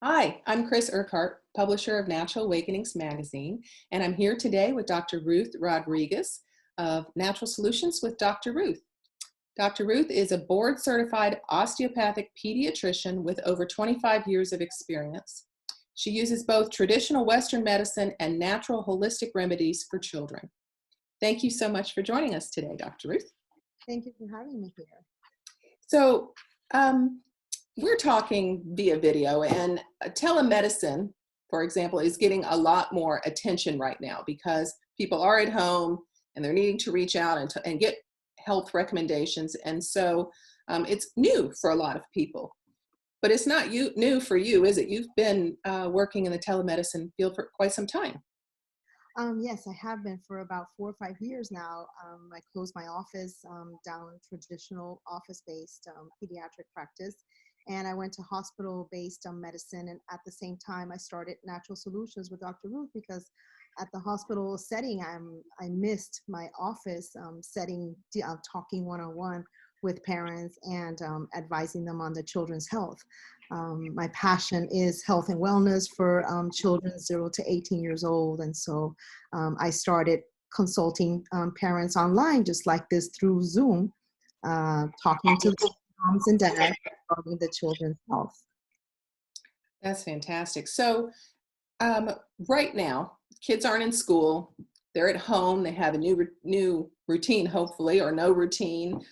Hi, I'm Chris Urquhart, publisher of Natural Awakenings magazine, and I'm here today with Dr. Ruth Rodriguez of Natural Solutions with Dr. Ruth. Dr. Ruth is a board-certified osteopathic pediatrician with over 25 years of experience. She uses both traditional Western medicine and natural holistic remedies for children. Thank you so much for joining us today, Dr. Ruth. Thank you for having me here. So, um, we're talking via video, and telemedicine, for example, is getting a lot more attention right now because people are at home and they're needing to reach out and get health recommendations. And so it's new for a lot of people. But it's not new for you, is it? You've been working in the telemedicine field for quite some time. Yes, I have been for about 4 or 5 years now. I closed my office down traditional office-based pediatric practice, and I went to hospital-based medicine. And at the same time, I started Natural Solutions with Dr. Ruth because at the hospital setting, I missed my office setting, talking one-on-one with parents and advising them on the children's health. My passion is health and wellness for children 0 to 18 years old. And so I started consulting parents online just like this through Zoom, talking to moms and dads regarding the children's health. That's fantastic. So um, right now, kids aren't in school. They're at home. They have a new routine, hopefully, or no routine.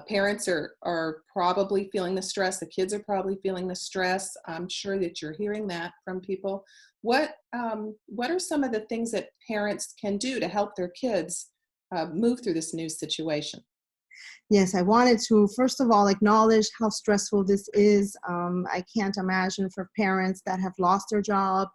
Parents are probably feeling the stress. The kids are probably feeling the stress. I'm sure that you're hearing that from people. What are some of the things that parents can do to help their kids move through this new situation? Yes, I wanted to, first of all, acknowledge how stressful this is. I can't imagine for parents that have lost their job,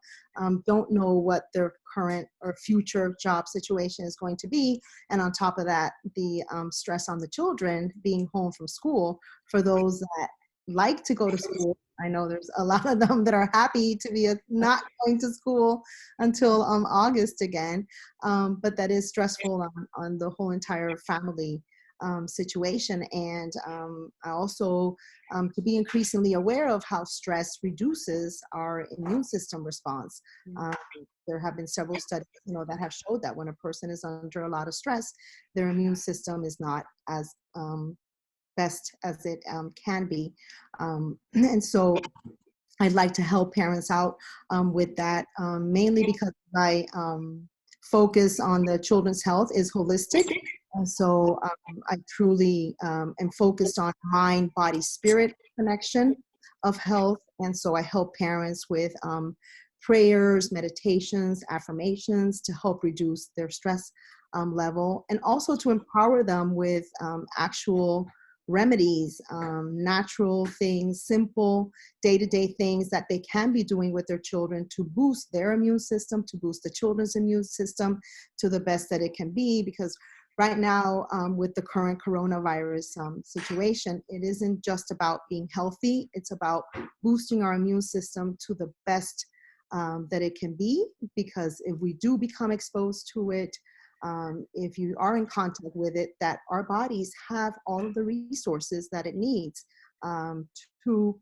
don't know what their current or future job situation is going to be. And on top of that, the stress on the children being home from school. For those that like to go to school, I know there's a lot of them that are happy to be not going to school until August again. But that is stressful on the whole entire family situation. And I also to be increasingly aware of how stress reduces our immune system response. Um, there have been several studies, that have showed that when a person is under a lot of stress, their immune system is not as best as it can be. And so I'd like to help parents out with that, mainly because I focus on the children's health is holistic. And so I truly am focused on mind, body, spirit connection of health. And so I help parents with prayers, meditations, affirmations to help reduce their stress level, and also to empower them with actual remedies, natural things, simple day-to-day things that they can be doing with their children to boost their immune system, to boost the children's immune system to the best that it can be. Because right now, with the current coronavirus situation, it isn't just about being healthy, it's about boosting our immune system to the best that it can be. Because if we do become exposed to it, if you are in contact with it, that our bodies have all of the resources that it needs to,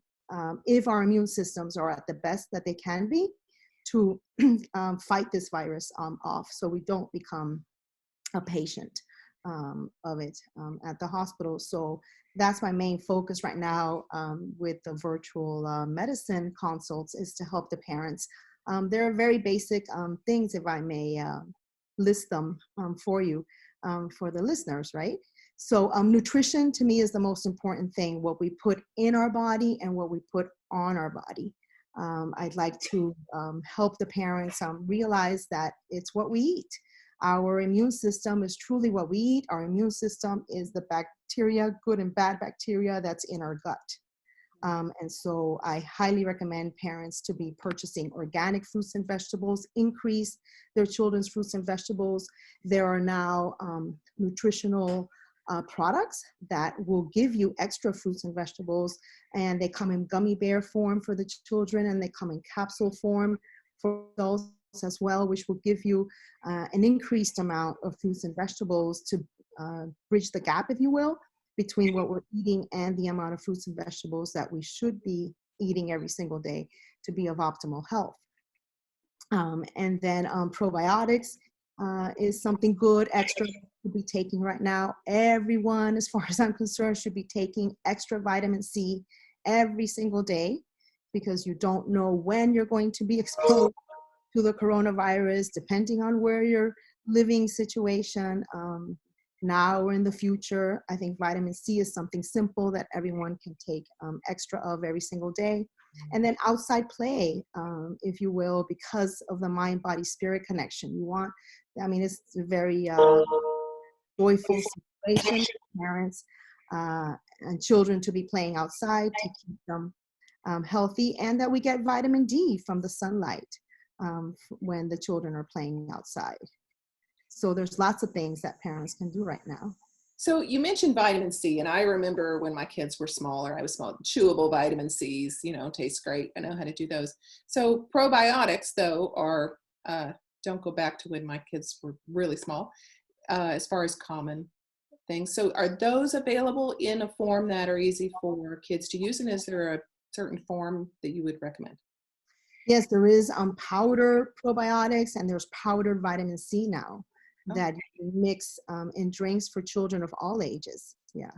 if our immune systems are at the best that they can be, to fight this virus off, so we don't become a patient of it at the hospital. So that's my main focus right now with the virtual medicine consults, is to help the parents. There are very basic things, if I may list them for you, for the listeners, right? So nutrition to me is the most important thing, what we put in our body and what we put on our body. I'd like to help the parents realize that it's what we eat. Our immune system is truly what we eat. Our immune system is the bacteria, good and bad bacteria, that's in our gut. And so I highly recommend parents to be purchasing organic fruits and vegetables, increase their children's fruits and vegetables. There are now nutritional products that will give you extra fruits and vegetables, and they come in gummy bear form for the children, and they come in capsule form for adults as well, which will give you an increased amount of fruits and vegetables to bridge the gap, if you will, between what we're eating and the amount of fruits and vegetables that we should be eating every single day to be of optimal health. And then probiotics is something good, extra to be taking right now. Everyone, as far as I'm concerned, should be taking extra vitamin C every single day, because you don't know when you're going to be exposed to the coronavirus, depending on where your living situation, now or in the future. I think vitamin C is something simple that everyone can take extra of every single day. And then outside play, if you will, because of the mind, body, spirit connection. It's a very joyful situation for parents and children to be playing outside to keep them healthy, and that we get vitamin D from the sunlight when the children are playing outside. So there's lots of things that parents can do right now. So you mentioned vitamin C, and I remember when my kids were smaller, I was small, chewable vitamin C's, taste great. I know how to do those. So probiotics, though, are, don't go back to when my kids were really small, as far as common things. So are those available in a form that are easy for kids to use? And is there a certain form that you would recommend? Yes, there is powder probiotics, and there's powdered vitamin C now that you mix in drinks for children of all ages. Yeah.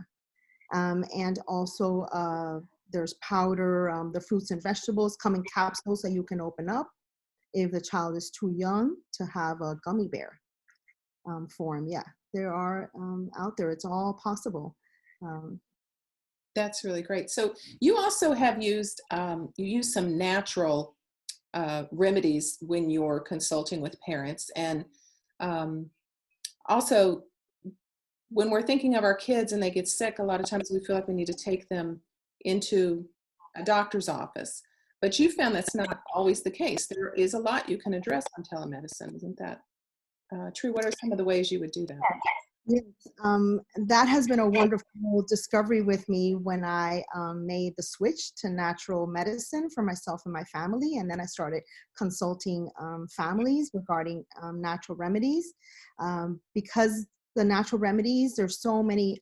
And also there's powder, the fruits and vegetables come in capsules that you can open up if the child is too young to have a gummy bear form. Yeah, there are out there. It's all possible. That's really great. So you also have used, you use some natural remedies when you're consulting with parents. And also, when we're thinking of our kids and they get sick, a lot of times we feel like we need to take them into a doctor's office. But you found that's not always the case. There is a lot you can address on telemedicine. Isn't that true? What are some of the ways you would do that? Yes, that has been a wonderful discovery with me when I made the switch to natural medicine for myself and my family. And then I started consulting families regarding natural remedies. Because the natural remedies, there's so many,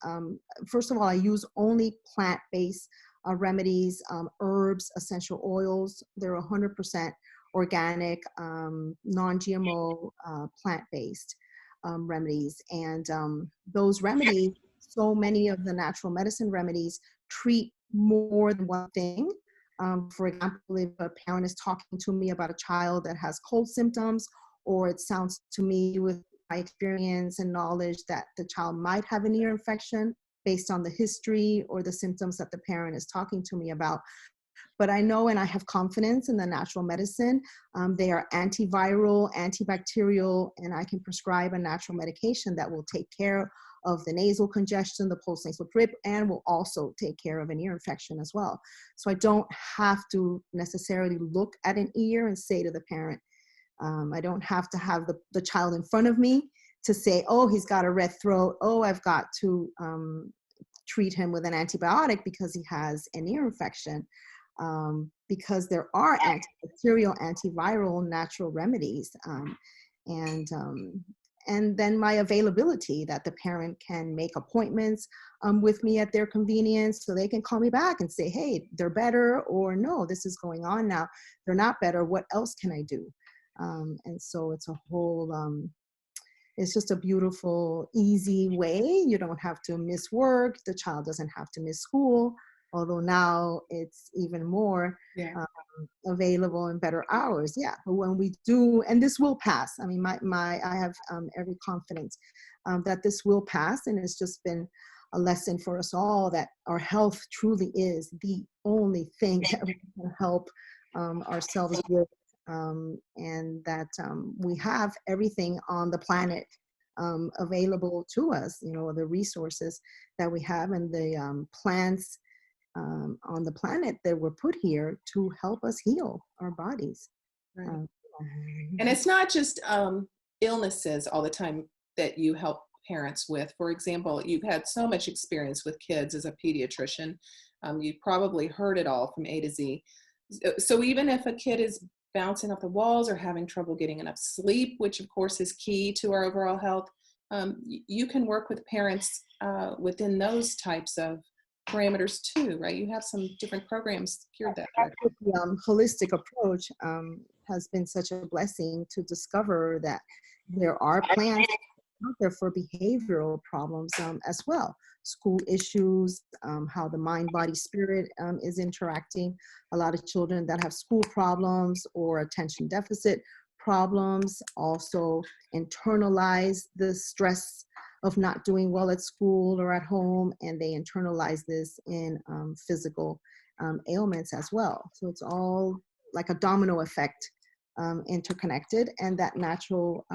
first of all, I use only plant-based remedies, herbs, essential oils. They're 100% organic, non-GMO, plant-based remedies. And those remedies, so many of the natural medicine remedies treat more than one thing. For example, if a parent is talking to me about a child that has cold symptoms, or it sounds to me with my experience and knowledge that the child might have an ear infection based on the history or the symptoms that the parent is talking to me about. But I know, and I have confidence in the natural medicine. They are antiviral, antibacterial, and I can prescribe a natural medication that will take care of the nasal congestion, the postnasal drip, and will also take care of an ear infection as well. So I don't have to necessarily look at an ear and say to the parent, I don't have to have the child in front of me to say, oh, he's got a red throat. Oh, I've got to treat him with an antibiotic because he has an ear infection. Because there are antibacterial, antiviral, natural remedies. And then my availability, that the parent can make appointments with me at their convenience, so they can call me back and say, hey, they're better, or no, this is going on now. They're not better. What else can I do? And so it's a whole, it's just a beautiful, easy way. You don't have to miss work. The child doesn't have to miss school, although now it's even more available in better hours. Yeah, but when we do, and this will pass. I mean, I have every confidence that this will pass, and it's just been a lesson for us all that our health truly is the only thing that we can help ourselves with, and that we have everything on the planet available to us, the resources that we have, and the plants on the planet that were put here to help us heal our bodies. Right. And it's not just illnesses all the time that you help parents with. For example, you've had so much experience with kids as a pediatrician. You've probably heard it all from A to Z. So even if a kid is bouncing off the walls or having trouble getting enough sleep, which of course is key to our overall health, you can work with parents within those types of parameters too, right? You have some different programs geared that That's direction. what the holistic approach has been such a blessing to discover that there are plans out there for behavioral problems as well. School issues, how the mind, body, spirit is interacting. A lot of children that have school problems or attention deficit problems also internalize the stress of not doing well at school or at home, and they internalize this in physical ailments as well. So it's all like a domino effect, interconnected, and that natural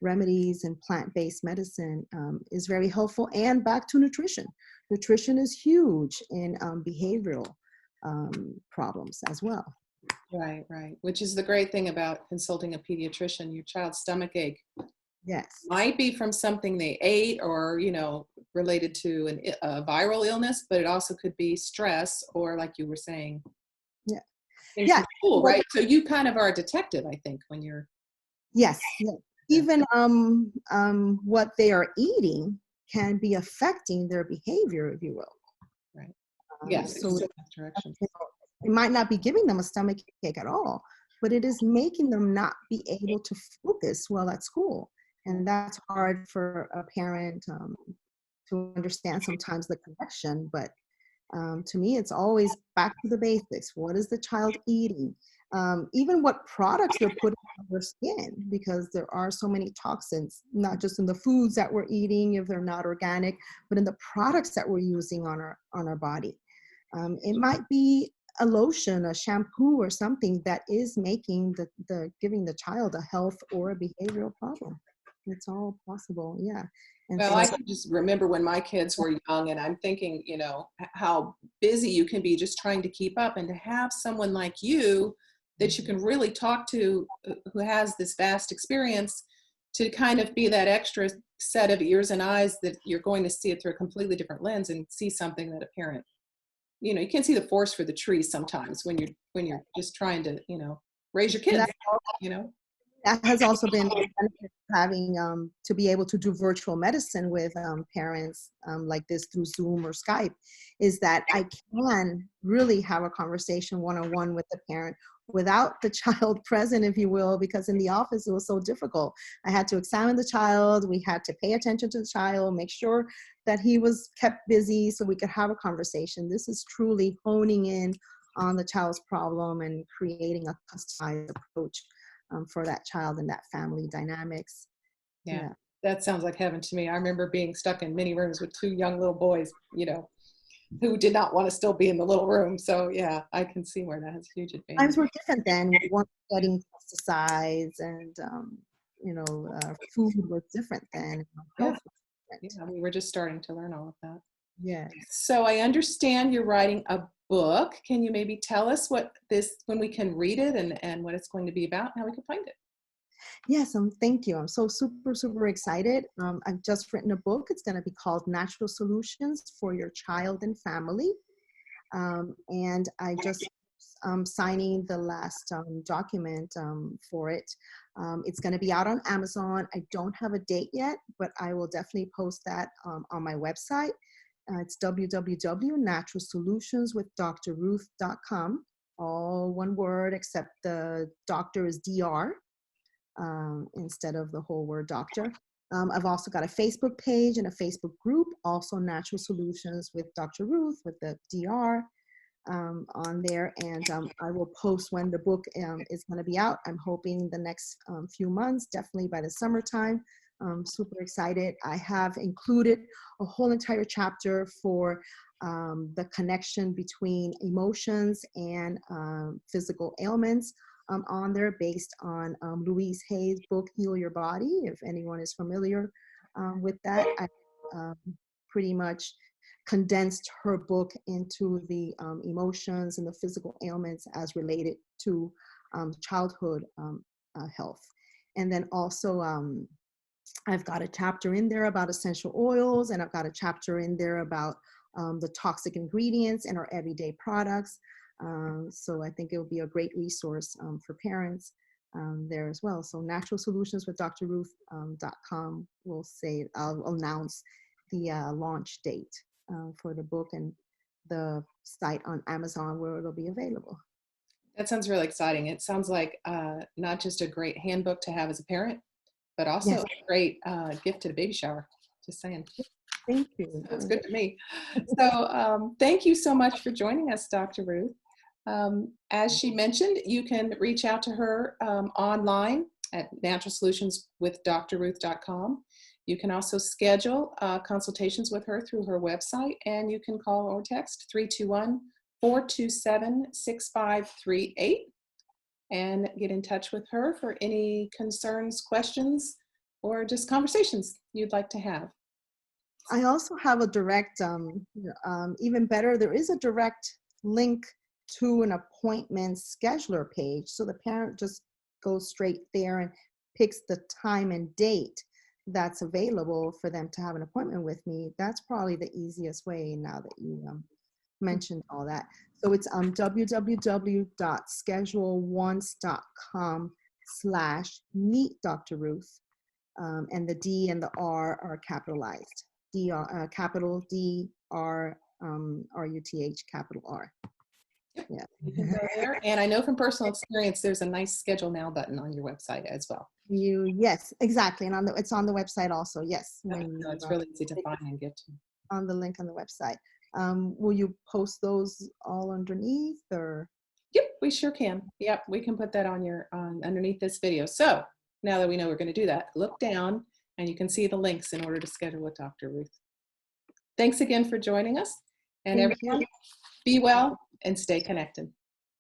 remedies and plant-based medicine is very helpful. And back to nutrition. Nutrition is huge in behavioral problems as well. Right, right. Which is the great thing about consulting a pediatrician. Your child's stomach ache Yes. might be from something they ate or, related to a viral illness, but it also could be stress or, like you were saying, Yeah. things Yeah. from school, right? So you kind of are a detective, I think, when you're. Yes. Yes. Even what they are eating can be affecting their behavior, if you will. Right. Yes. So So direction. it might not be giving them a stomach ache at all, but it is making them not be able to focus well at school. And that's hard for a parent to understand sometimes the connection. But to me, it's always back to the basics. What is the child eating? Even what products they're putting on their skin, because there are so many toxins, not just in the foods that we're eating if they're not organic, but in the products that we're using on our body. It might be a lotion, a shampoo, or something that is making the giving the child a health or a behavioral problem. It's all possible, yeah. And Well, so, I can just remember when my kids were young, and I'm thinking, how busy you can be just trying to keep up, and to have someone like you that you can really talk to who has this vast experience to kind of be that extra set of ears and eyes that you're going to see it through a completely different lens and see something that a parent, you can't see the forest for the trees sometimes when you're just trying to, raise your and kids, that you know. that has also been the benefit of having to be able to do virtual medicine with parents like this through Zoom or Skype, is that I can really have a conversation one-on-one with the parent without the child present, if you will, because in the office it was so difficult. I had to examine the child, we had to pay attention to the child, make sure that he was kept busy so we could have a conversation. This is truly honing in on the child's problem and creating a customized approach for that child and that family dynamics. Yeah, Yeah. that sounds like heaven to me. I remember being stuck in many rooms with two young little boys, who did not want to still be in the little room. So yeah, I can see where that has huge advantage. Times were different then. We weren't getting pesticides and, food was different then. Yeah, Health was different. yeah, we were just starting to learn all of that. Yes. So I understand you're writing a book. Can you maybe tell us when we can read it and what it's going to be about and how we can find it? Yes, thank you. I'm so super, super excited. I've just written a book. It's going to be called Natural Solutions for Your Child and Family. And I just signing the last document for it. It's going to be out on Amazon. I don't have a date yet, but I will definitely post that on my website. It's www.naturalsolutionswithdrruth.com. All one word, except the doctor is DR instead of the whole word doctor. I've also got a Facebook page and a Facebook group, also Natural Solutions with Dr. Ruth with the DR on there. And I will post when the book is going to be out. I'm hoping the next few months, definitely by the summertime. Super excited. I have included a whole entire chapter for the connection between emotions and physical ailments on there based on Louise Hay's book, Heal Your Body. If anyone is familiar with that, I pretty much condensed her book into the emotions and the physical ailments as related to childhood health. And then also, I've got a chapter in there about essential oils, and I've got a chapter in there about the toxic ingredients in our everyday products. So I think it will be a great resource for parents there as well. So naturalsolutionswithdrruth.com will say, I'll announce the launch date for the book. And the site on Amazon where it'll be available. That sounds really exciting. It sounds like not just a great handbook to have as a parent, but also Yes, a great gift at a baby shower. Just saying. thank you. That's good to me. So thank you so much for joining us, Dr. Ruth. As she mentioned, you can reach out to her online at naturalsolutionswithdrruth.com. You can also schedule consultations with her through her website, and you can call or text 321-427-6538 and get in touch with her for any concerns, questions, or just conversations you'd like to have. I also have a direct, even better, there is a direct link to an appointment scheduler page. So the parent just goes straight there and picks the time and date that's available for them to have an appointment with me. That's probably the easiest way now that you mentioned all that. So it's www.scheduleonce.com/meet Dr. Ruth. And the D and the R are capitalized. Capital D, R, RUTH, capital R. Yeah. You can go there. And I know from personal experience, there's a nice schedule now button on your website as well. Yes, exactly. And it's on the website also. Yes. So it's really easy to find and get to. On the link on the website. Will you post those all underneath or? Yep, we sure can. Yep, we can put that on underneath this video. So now that we know we're going to do that, look down and you can see the links in order to schedule with Dr. Ruth. Thanks again for joining us. And everyone, be well and stay connected.